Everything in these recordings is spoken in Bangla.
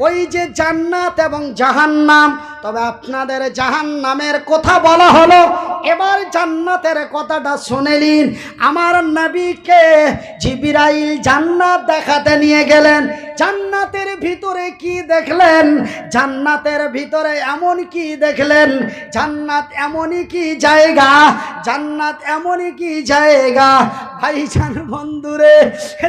ওই যে জান্নাত এবং জাহান্নাম। তবে আপনাদের জাহান্নামের কথা বলা হলো, এবার জান্নাতের কথাটা শুনে নিন। আমার নবীকে জিবরাইল জান্নাত দেখাতে নিয়ে গেলেন। জান্নাতের ভিতরে কি দেখলেন? জান্নাতের ভিতরে এমন কি দেখলেন? জান্নাত এমনই কি জায়গা, জান্নাত এমনই কি জায়গা ভাইজান বন্ধুরে,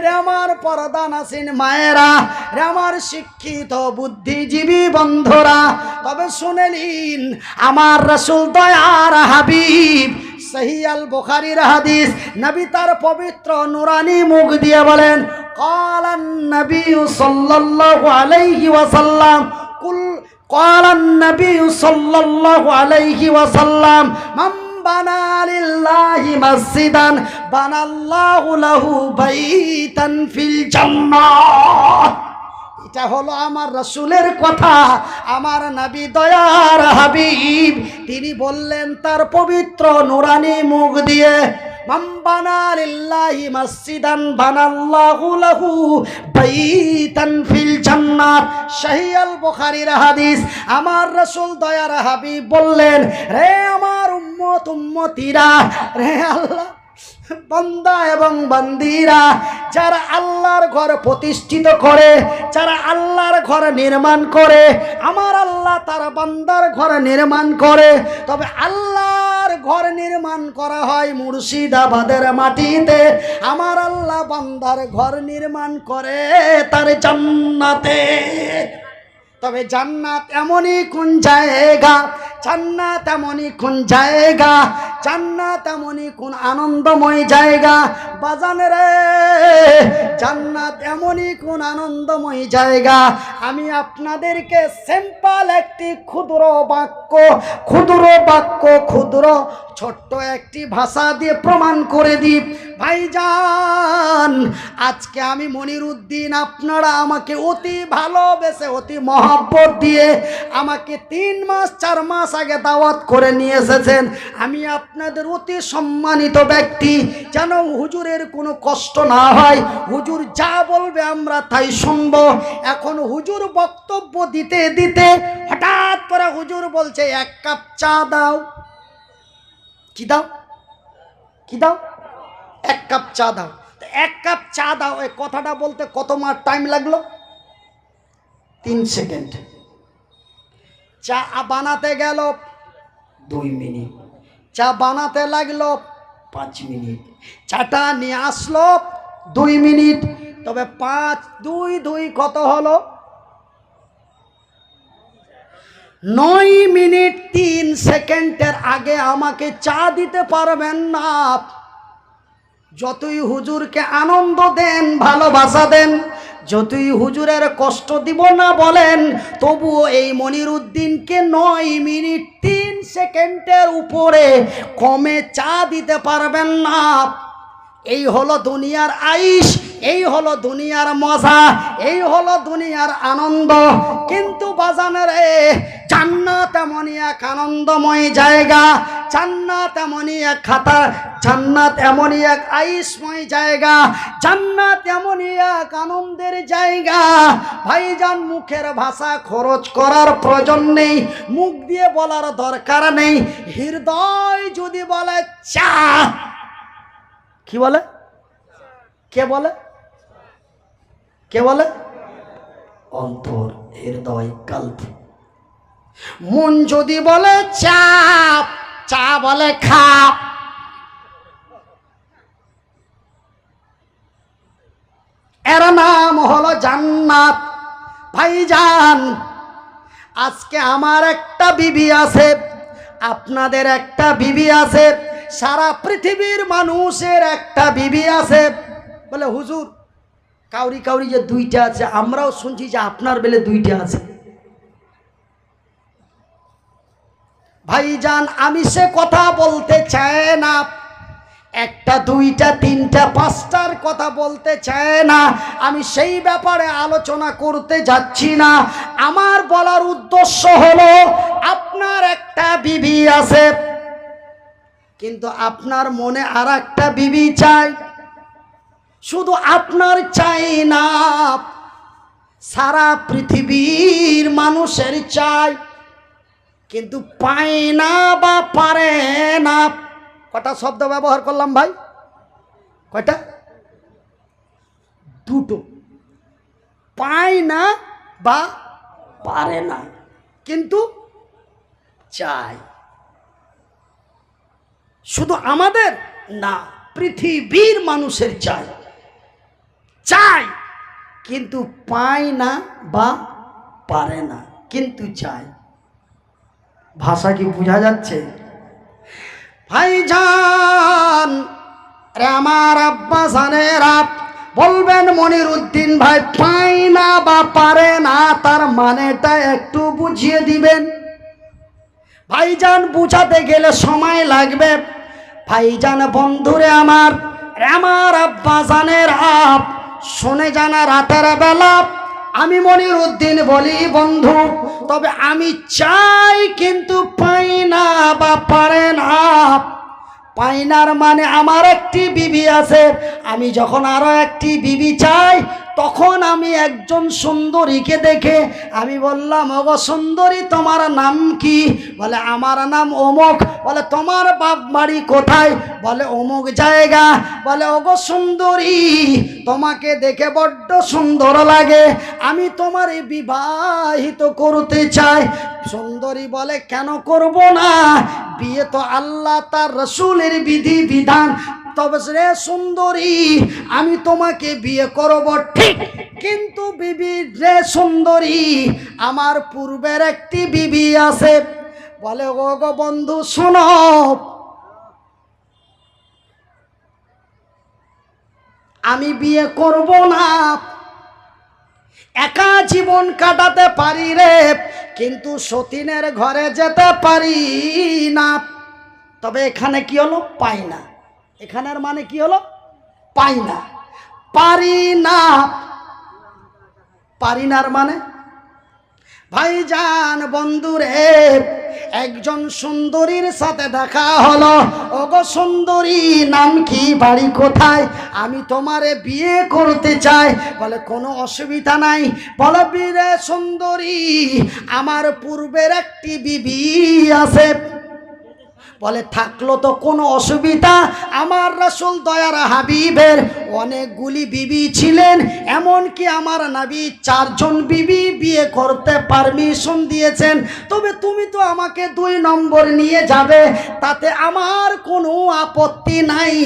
রে আমার পর্দানাসীন মায়েরা, রে আমার শিক্ষিত বুদ্ধিজীবী বন্ধুরা, তবে শুনে নিন আমার রাসূল দয়ার হাবিব, সহিহ আল বুখারীর হাদিস, নবী তার পবিত্র নুরানি মুখ দিয়ে বলেন, ক্বালান নবী সাল্লাল্লাহু আলাইহি ওয়াসাল্লাম, ক্বালান নবী সাল্লাল্লাহু আলাইহি ওয়াসাল্লাম, মান বানা লিল্লাহি মসজিদান বানাল্লাহু লাহু বাইতান ফিল জান্নাহ। এটা হলো আমার রাসূলের কথা, আমার নবী দয়ার হাবিব তিনি বললেন তার পবিত্র নুরানি মুখ দিয়ে, মান বানা লিল্লাহি মসজিদান বানাল্লাহু লাহু বাইতান ফিল জান্নাত। সহিহ আল বুখারীর হাদিস। আমার রাসূল দয়ার হাবিব বললেন, রে আমার উম্মত উম্মতিরা, রে আল্লাহ বান্দা এবং বান্দিরা, যারা আল্লাহর ঘর প্রতিষ্ঠিত করে, যারা আল্লাহর ঘর নির্মাণ করে, আমার আল্লাহ তার বান্দার ঘর নির্মাণ করে। তবে আল্লাহর ঘর নির্মাণ করা হয় মুর্শিদাবাদের মাটিতে, আমার আল্লাহ বান্দার ঘর নির্মাণ করে তার জান্নাতে। তবে জান্নাত এমনই কোন জায়গা, জান্নাত এমনই কোন জায়গা, জান্নাত এমনই কোন আনন্দময় জায়গা বাজান রে, জান্নাত এমনই কোন আনন্দময় জায়গা। আমি আপনাদেরকে সিম্পল একটি ক্ষুদ্র বাক্য ক্ষুদ্র ছোট্ট একটি ভাষা দিয়ে প্রমাণ করে দিই ভাইজান। আজকে আমি মনিরউদ্দিন, আপনারা আমাকে অতি ভালোবেসে অতি মহব্বত দিয়ে আমাকে 3 মাস 4 মাস আগে দাওয়াত করে নিয়ে এসেছেন। আমি আপনাদের অতি সম্মানিত ব্যক্তি, যেন হুজুরের কোনো কষ্ট না হয়, হুজুর যা বলবে আমরা তাই শুনবো। এখন হুজুর বক্তব্য দিতে দিতে হঠাৎ করে হুজুর বলছে, 1 কাপ চা দাও। কি দাও? কি দাও? 1 কাপ চা দাও। 1 কাপ চা দাও, এই কথাটা বলতে কত মাস টাইম লাগলো? 3 সেকেন্ড। চা বানাতে গেল 2 মিনিট, চা বানাতে লাগলো 5 মিনিট, চাটা নিয়ে আসলো 2 মিনিট। তবে 5 2 2 কত হলো? 9 মিনিট 3 সেকেন্ডের আগে আমাকে চা দিতে পারবেন না। যতই হুজুরকে আনন্দ দেন, ভালোবাসা দেন, যতই হুজুরের কষ্ট দিব না বলেন, তবুও এই মনিরউদ্দিনকে 9 মিনিট 3 সেকেন্ডের উপরে কমে চা দিতে পারবেন না। এই হলো দুনিয়ার আইশ, এই হলো দুনিয়ার মজা, এই হলো দুনিয়ার আনন্দ। কিন্তু বাজানের জান্নাত এমনই এক আনন্দময় জায়গা, জান্নাত এমনই এক খাতা, জান্নাত এমনই এক আইশময় জায়গা, জান্নাত এমনই এক আনন্দের জায়গা ভাইজান। মুখের ভাষা খরচ করার প্রয়োজন নেই, মুখ দিয়ে বলার দরকার নেই। হৃদয় যদি বলে চা, কি বলে? কে বলে? কে বলে? অন্তর, হৃদয়, কল্প। মন যদি বলে চা, চা বলে খা। এর নাম হলো জান্নাত ভাইজান। আজকে আমার একটা বিবি আছে, আপনাদের একটা বিবি আছে, সারা পৃথিবীর মানুষের একটা বিবি আছে। বলে হুজুর কাউরি কাউরি যে 2টা আছে, আমরাও শুনছি যে আপনার বেলে 2টা আছে। ভাইজান আমি সে কথা বলতে চাই না, 1টা 2টা 3টা 5টার কথা বলতে চাই না, আমি সেই ব্যাপারে আলোচনা করতে যাচ্ছি না। আমার বলার উদ্দেশ্য হলো, আপনার একটা বিবি আছে, কিন্তু আপনার মনে আর একটা বিবি চাই। শুধু আপনার চাই না, সারা পৃথিবীর মানুষের চাই, কিন্তু পায় না বা পারে না। কটা শব্দ ব্যবহার করলাম ভাই? কয়টা? দুটো। পায় না বা পারে না, কিন্তু চাই। শুধু আমাদের না, পৃথিবীর মানুষের চাই। চাই কিন্তু পায় না বা পারে না, কিন্তু চাই। ভাষা কি বোঝা যাচ্ছে? ভাইজান রে আমার আব্বা জানেরা বলবেন, মনিরউদ্দিন ভাই পায় না বা পারে না তার মানেটা একটু বুঝিয়ে দিবেন। ভাইজান বুঝাতে গেলে সময় লাগবে। ভাইজান বন্ধুরে আমার আব্বা জানেরা শুনে জানা, রাতের বেলা আমি মনিরউদ্দিন বলি, বন্ধু তবে আমি চাই কিন্তু পাই না বা পারে না। পাইনার মানে আমার একটি বিবি আছে, আমি যখন আরো একটি বিবি চাই তখন আমি একজন সুন্দরীকে দেখে আমি বললাম, ওগো সুন্দরী তোমার নাম কি? বলে আমার নাম অমুক। বলে তোমার বাপ বাড়ি কোথায়? বলে অমুক জায়গা। বলে ওগো সুন্দরী তোমাকে দেখে বড্ড সুন্দর লাগে, আমি তোমার বিবাহিত করতে চাই। সুন্দরী বলে কেন করব না, বিয়ে তো আল্লাহ তার রসুলের বিধি বিধান। তবে রে সুন্দরী আমি তোমাকে বিয়ে করব ঠিক, কিন্তু বিবি রে সুন্দরী আমার পূর্বের একটি বিবি আছে। বলে ও গো বন্ধু শোনো, আমি বিয়ে করব না, একা জীবন কাটাতে পারি রে, কিন্তু সতীনের ঘরে যেতে পারি না। তবে এখানে কি হলো? পাই না। এখানের মানে কি হলো? পাই না, পারি না। পারি নার মানে ভাইজান বন্ধুরে একজন সুন্দরীর সাথে দেখা হলো। ওগো সুন্দরী নাম কি, বাড়ি কোথায়? আমি তোমারে বিয়ে করতে চাই। বলে কোনো অসুবিধা নাই। বলে বীরে সুন্দরী আমার পূর্বের একটি বিবি আছে। বলে থাকলো তো কোনো অসুবিধা, আমার রাসূল দয়ার হাবিবের অনেকগুলি বিবি ছিলেন, এমনকি আমার নবী 4 জন বিবি বিয়ে করতে পারমিশন দিয়েছেন। তবে তুমি তো আমাকে 2 নম্বর নিয়ে যাবে, তাতে আমার কোনো আপত্তি নাই।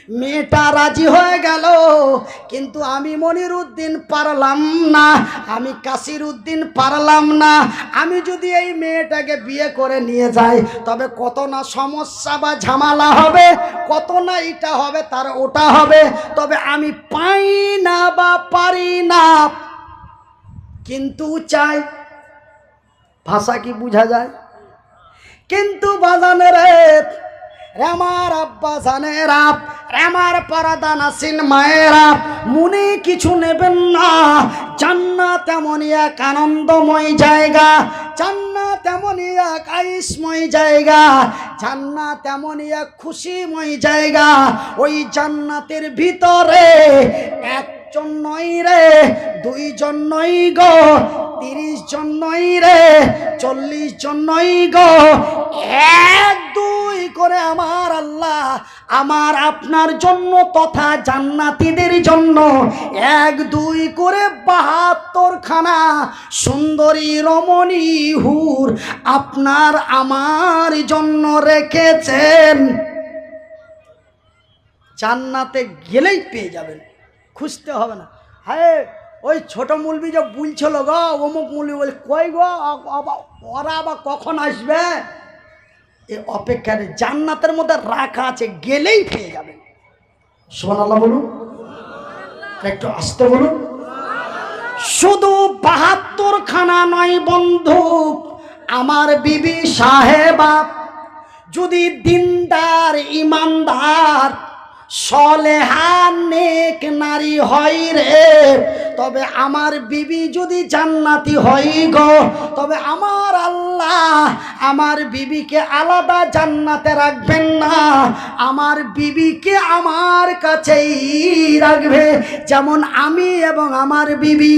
মেয়েটা রাজি হয়ে গেল, কিন্তু আমি মনিরউদ্দিন পারলাম না, আমি কাসির উদ্দিন পারলাম না। আমি যদি এই মেয়েটাকে বিয়ে করে নিয়ে যাই তবে কত না সমস্যা বা ঝামেলা হবে, কত না এটা হবে তার ওটা হবে। তবে আমি পাই না বা পারি না, কিন্তু চাই। ভাষা কি বোঝা যায়? কিন্তু বাজানের আমার আব্বা জানেরা, আমার পরাদা নাসিন মায়েরা, মনে কিছু নেবেন না। জান্নাত এমনই এক আনন্দময় জায়গা, জান্নাত এমনই এক আইসময় জায়গা, জান্নাত এমনই এক খুশিময় জায়গা। ওই জান্নাতের ভিতরে একজন নয় রে, 2 জন নয় গো, 30 জন নয় রে, 40 জন নয় গো, 1-2 করে আমার আল্লাহ আমার আপনার জন্য তথা জান্নাতীদের জন্য 1-2 করে 72 খানা সুন্দরী রমণী হুর আপনার আমার জন্য রেখেছেন। জান্নাতে গেলেই পেয়ে যাবেন, খুঁজতে হবে না। হ্যাঁ ওই ছোট মুলবি যে বলছিল গো, অমুক মুলবি বলে কই গো, ওরা আবার কখন আসবে? এই অপেক্ষার জান্নাতের মধ্যে রাখা আছে, গেলেই পেয়ে যাবেন। সুবহানাল্লাহ বলুন, একটু আসতে বলুন। শুধু 72 খানা নয় বন্ধু, আমার বিবি সাহেবা যদি দিনদার ইমানদার সলেহা নেক নারী হয় রে, তবে আমার বিবি যদি জান্নাতি হয় গো, তবে আমার আল্লাহ আমার বিবিকে আলাদা জান্নাতে রাখবেন না, আমার বিবিকে আমার কাছেই রাখবে। যেমন আমি এবং আমার বিবি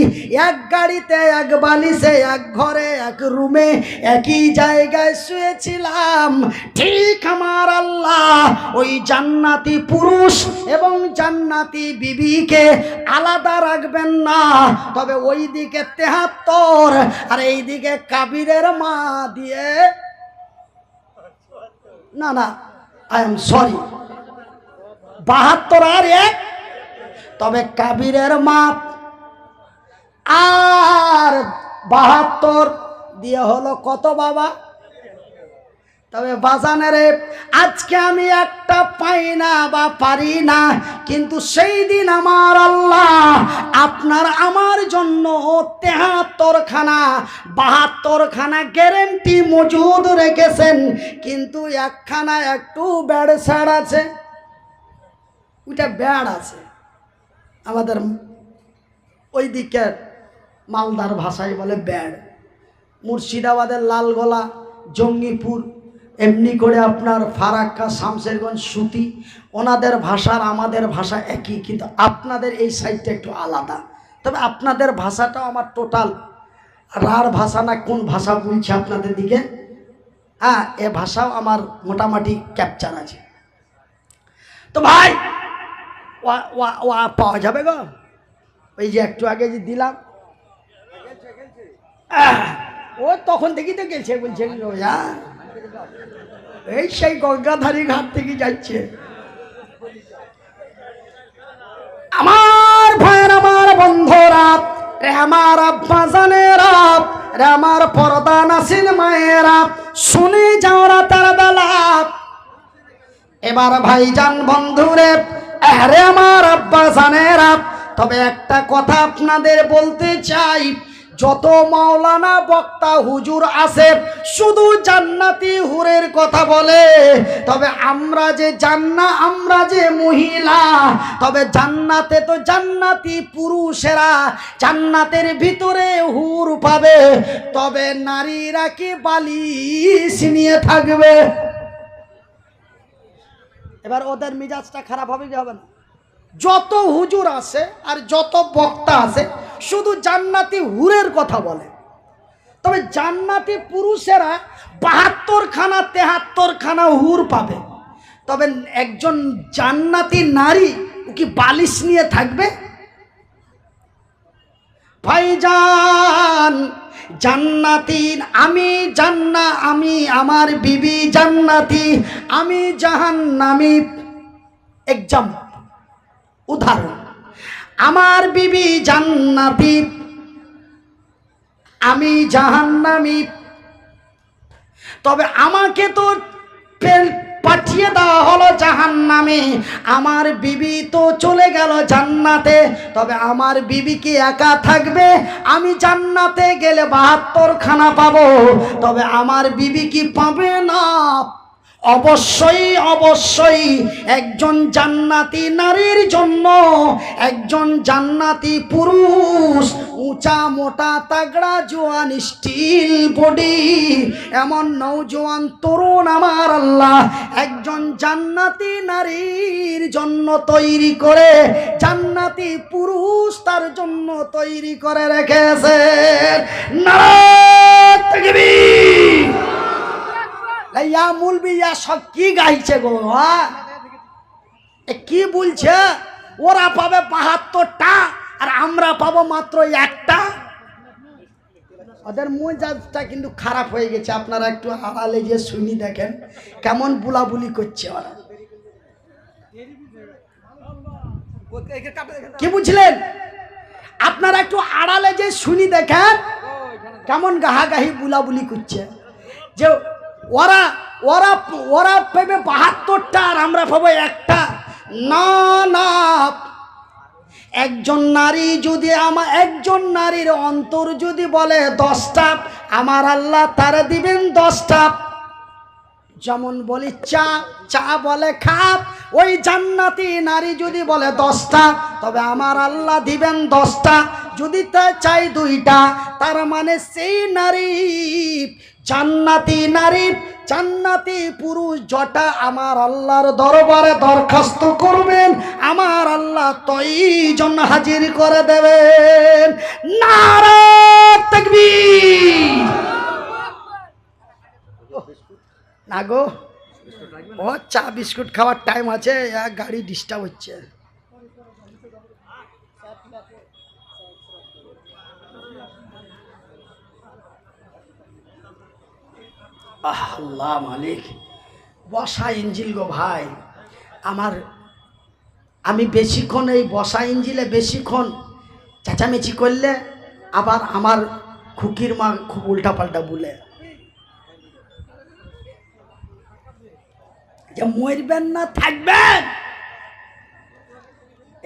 এক গাড়িতে, এক বালিশে, এক ঘরে, এক রুমে, একই জায়গায় শুয়েছিলাম, ঠিক আমার আল্লাহ ওই জান্নাতি পুরুষ এবং জান্নাতি বিবিকে আলাদা রাখবেন না। তবে ওই দিকে 73 আর এই দিকে কাবিরের মা দিয়ে, না না আই এম সরি, 72 আর 1, তবে কাবিরের মা আর 72 দিয়ে হলো কত বাবা? তবে বাজানেরে আজকে আমি একটা পাই না বা পারি না, কিন্তু সেই দিন আমার আল্লাহ আপনার আমার জন্য 73 খানা 72 খানা গ্যারেন্টি মজুদ রেখেছেন, কিন্তু একখানা একটু ব্যাড সার আছে, ওইটা ব্যাড আছে। আমাদের ওই দিকের মালদার ভাষায় বলে ব্যাড, মুর্শিদাবাদের লালগোলা, জঙ্গিপুর, এমনি করে আপনার ফারাক্কা, শামশেরগঞ্জ, সুতি, ওনাদের ভাষার আমাদের ভাষা একই, কিন্তু আপনাদের এই সাইডটা একটু আলাদা। তবে আপনাদের ভাষাটাও আমার টোটাল রাঢ় ভাষা না কোন ভাষা বলছে আপনাদের দিকে, হ্যাঁ এ ভাষাও আমার মোটামুটি ক্যাপচার আছে। তো ভাই ওয়া পাওয়া যাবে গো? ওই যে একটু আগে যে দিলাম, ও তখন থেকেই তো গেছে বলছে, হ্যাঁ এই সেই গঙ্গাধারী ঘাট থেকে যাচ্ছে। আমার ভাইয়ের, আমার বন্ধুরা, রে আমার আব্বা জানেরা, রে আমার পর্দা নাসিন মায়েরা, শুনে যাও রাতের বেলা। এবার ভাইজান বন্ধুরে, রে আমার আব্বা জানেরা, তবে একটা কথা আপনাদের বলতে চাই, যত মাওলানা বক্তা হুজুর আছে শুধু জান্নাতি হুরের কথা বলে, তবে আমরা যে মহিলা, তবে জান্নাতে তো জান্নাতি পুরুষেরা জান্নাতের ভিতরে হুর পাবে, তবে নারীরা কি বালিশ নিয়ে থাকবে? এবার ওদের মিজাজটা খারাপ হবে কি হবে না? যত হুজুর আছে আর যত বক্তা আছে শুধু জান্নাতি হুরের কথা বলে, তবে জান্নাতি পুরুষেরা 72 খানা 73 খানা হুর পাবে, তবে একজন জান্নাতি নারী কি বালিশ নিয়ে থাকবে? ভাইজান জান্নাতি, আমি আমার বিবি জান্নাতি, আমি জাহান্নামী। এক্সাম্পল, উদাহরণ, আমার বিবি জান্নাতি, আমি জাহান্নামী, তবে আমাকে তো পাঠিয়ে দেওয়া হলো জাহান্নামে, আমার বিবি তো চলে গেল জান্নাতে, তবে আমার বিবি কি একা থাকবে? আমি জান্নাতে গেলে 72 খানা পাবো, তবে আমার বিবি কি পাবে না? অবশ্যই একজন জান্নাতি নারীর জন্য একজন জান্নাতি পুরুষ, উঁচা মোটা তাগড়া জোয়ান স্টিল বডি, এমন নওজোয়ান তরুণ আমার আল্লাহ একজন জান্নাতি নারীর জন্য তৈরি করে, জান্নাতি পুরুষ তার জন্য তৈরি করে রেখেছেন। নারায়ে তাকবীর। ইয়া মুলবি ইয়া সব কি গাইছে গো, কি বলছে? ওরা পাবে 72টা আর আমরা পাবো মাত্র একটা। ওদের মেজাজটা কিন্তু খারাপ হয়ে গেছে, আপনারা একটু আড়ালে যে শুনি দেখেন কেমন বুলাবুলি করছে ওরা। কি বুঝলেন? আপনারা একটু আড়ালে যে শুনি দেখেন কেমন গাহাগাহি বুলাবুলি করছে, যে ওরা ওরা ওরা পাবে 72টা আর আমরা পাবো একটা। না না, একজন নারী যদি একজন নারীর অন্তর যদি বলে 10টা, আমার আল্লাহ তারা দিবেন 10টা। যেমন বলি চা বলে খাপ, ওই জান্নাতি নারী যদি বলে 10টা, তবে আমার আল্লাহ দিবেন 10টা। যদি তা চাই 2টা, তার মানে সেই নারী জান্নাতি নারী জান্নাতি পুরুষ জটা আমার আল্লাহর দরবারে দরখাস্ত করবেন, আমার আল্লাহ তয়জন হাজির করে দেবেন। নারে তাকবীর। না গো, ও চা বিস্কুট খাওয়ার টাইম আছে, গাড়ি ডিস্টার্ব হচ্ছে। আল্লাহ মালিক, বসা ইঞ্জিল গো ভাই আমার, আমি বেশিক্ষণ এই বসা ইঞ্জিলে বেশিক্ষণ চেঁচামেচি করলে আবার আমার খুকির মা খুব উল্টা পাল্টা বলে যে মরবেন না থাকবেন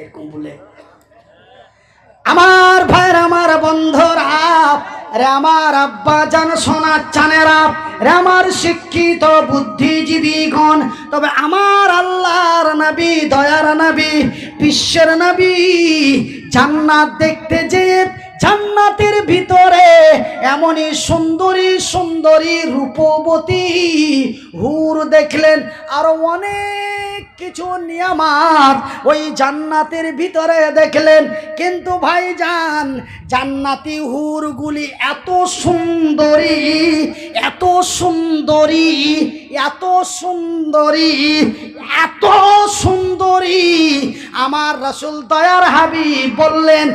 এরকম বলে। আমার ভাইয়ের, আমার বন্ধুরা, রে আমার আব্বা জান, সোনার চানেরা, রে আমার শিক্ষিত বুদ্ধিজীবীগণ, তবে আমার আল্লাহর নবী, দয়ার নবী, বিশ্বের নবী জান্নাত দেখতে যেয়ে জান্নাতের ভিতরে এমনই সুন্দরী সুন্দরী রূপবতী হুর দেখলেন, আরো অনেক কিছু নিয়ামত ওই জান্নাতের ভিতরে দেখলেন। কিন্তু ভাইজান, জান্নাতি হুরগুলি এত সুন্দরী, এত সুন্দরী, এত সুন্দরী, এত সুন্দরী, আমার রাসূল দয়ার হাবিব বললেন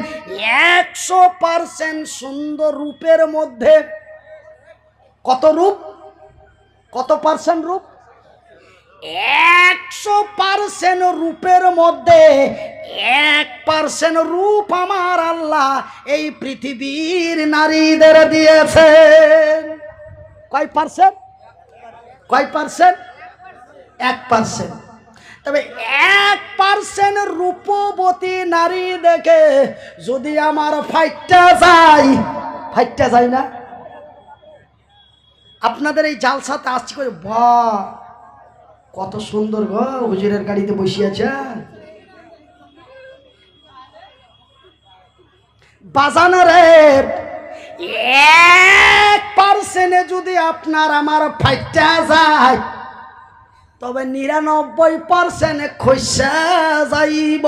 100% সুন্দর রূপের মধ্যে কত রূপ, কত পার্সেন্ট রূপ? 100% রূপের মধ্যে 1% রূপ আমার আল্লাহ এই পৃথিবীর নারীদের দিয়েছেন। কয় পার্সেন্ট? কয় পার্সেন্ট? 1%। তবে 1% রূপবতী নারী দেখে যদি আমার ফাইটটা যায় না? আপনাদের এই জালসাতে আসছি করে, বাহ কত সুন্দর গো, হুজুরের গাড়িতে বসে আছে। বাজানো রে 1% যদি আপনার আমার ফাইটটা যায়, তবে 99% খসা যাইব।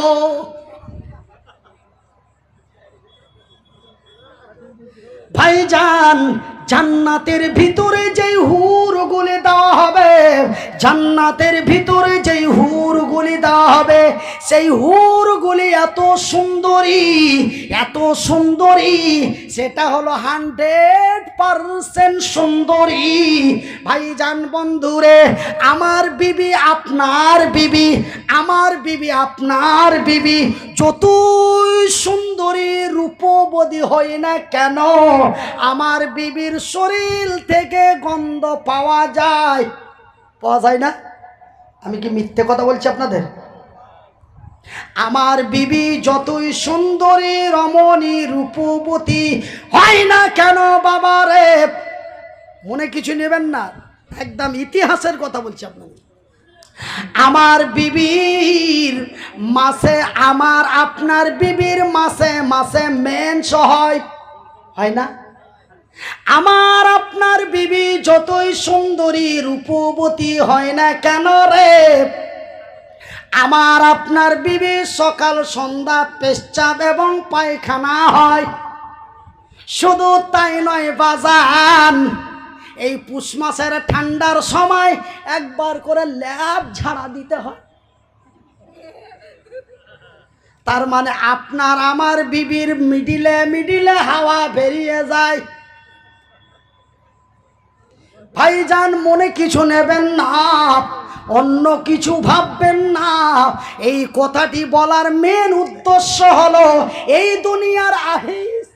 ভাইজান, জান্নাতের ভিতরে যেই হুরগুলি দেওয়া হবে, জান্নাতের ভিতরে যেই হুরগুলি দেওয়া হবে, সেই হুরগুলি এত সুন্দরী, এত সুন্দরী, সেটা হলো 100% সুন্দরী। ভাইজান বন্ধুরে, আমার বিবি আপনার বিবি, আমার বিবি আপনার বিবি যতই সুন্দরী রূপবতী হয় না কেন, আমার বিবির শরীর থেকে গন্ধ পাওয়া যায়। পাওয়া যায় না? আমি কি মিথ্যে কথা বলছি আপনাদের? আমার বিবি যতই সুন্দরী রমণী রূপবতী হয় না কেন, বাবা রে, মনে কিছু নেবেন না, একদম ইতিহাসের কথা বলছি আপনাদের। আমার বিবির মাসে, আমার আপনার বিবির মাসে মাসে মেন্স হয় না? আমার আপনার বিবি যতই সুন্দরী রূপবতী হয় না কেন রে, আমার আপনার বিবি সকাল সন্ধ্যা পেশাব এবং পায়খানা হয়। শুধু তাই নয় বাজান, এই পুষ মাসের ঠান্ডার সময় একবার করে ল্যাব ঝাড়া দিতে হয়। তার মানে আপনার আমার বিবির মিডিলে মিডিলে হাওয়া বেরিয়ে যায়। ভাইজান, মনে কিছু নেবেন না, অন্য কিছু ভাববেন না। এই কথাটি বলার মেন উদ্দেশ্য হলো, এই দুনিয়ার আইস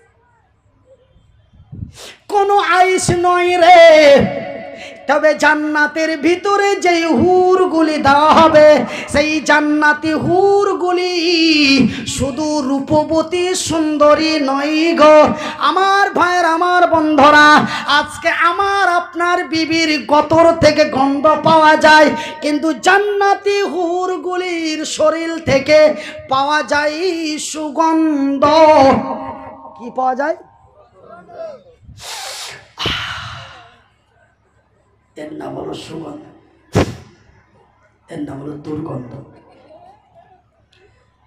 কোনো আইস নয় রে, তবে জান্নাতের ভিতরে যেই হুরগুলি দেওয়া হবে, সেই জান্নাতি হুরগুলি শুধু রূপবতী সুন্দরী নয় গো আমার ভাইয়ের, আমার বন্ধু বন্ধুরা, আজকে আমার আপনার বিবির গতর থেকে গন্ধ পাওয়া যায়, কিন্তু জান্নাতি হুরগুলির শরীর থেকে পাওয়া যায় সুগন্ধ। কি পাওয়া যায়? এর নাম হলো সুগন্ধ, এর নাম হলো দুর্গন্ধ।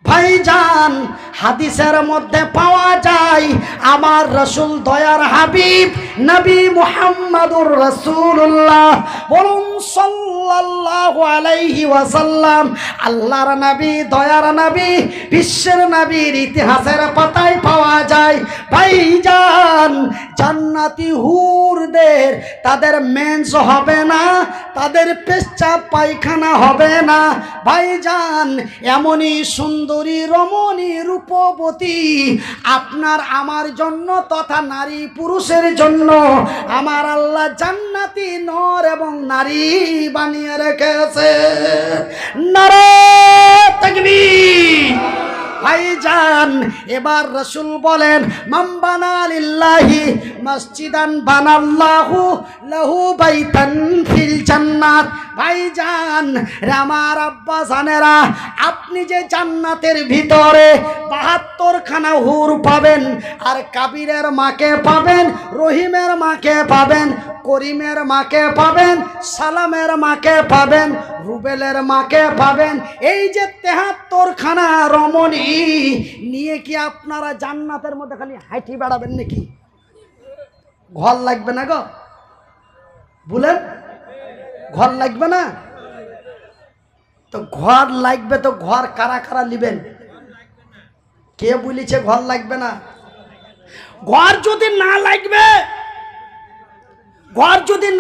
ভাইজান, হাদিসের মধ্যে পাওয়া যায় আমার রাসূল দয়ার হাবিব নবী মুহাম্মদুর রাসূলুল্লাহ বলুন সাল্লাল্লাহু আলাইহি ওয়াসাল্লাম, আল্লাহর নবী, দয়ার নবী, বিশ্বের নবীর ইতিহাসের পাতায় পাওয়া যায় ভাইজান, জান্নাতি হুরদের তাদের মেন্স হবে না, তাদের পেশাব পায়খানা হবে না ভাইজান। এমনই সুন্দরী রমণী রূপবতী আপনার আমার জন্য তথা নারী পুরুষের জন্য আমার আল্লাহ জান্নাতি নর এবং নারী বানিয়ে রেখেছে। নারে তাকবীর। ভাইজান, এবার রাসূল বলেন, মান বানা লিল্লাহি মসজিদান বানাল্লাহু লাহু বাইতান ফিল জান্নাত। ভাইজান, আমার আব্বা জানেরা, আপনি যে জান্নাতের ভিতরে ৭২ খানা হুর পাবেন, আর কাবিরের মাকে পাবেন, রহিমের মাকে পাবেন, করিমের মাকে পাবেন, সালামের মাকে পাবেন, রুবেলের মাকে পাবেন। এই যে ৭৩ খানা রমণী নিয়ে কি আপনারা জান্নাতের মধ্যে খালি হাঁটি বেড়াবেন নাকি? ঘর লাগবে না গো? বলেন, ঘর লাগবে না? তো ঘর লাগবে, তো ঘর কারা কারা নিবেন? কে বলেছে ঘর লাগবে না? ঘর যদি না লাগবে, ঘর যদি না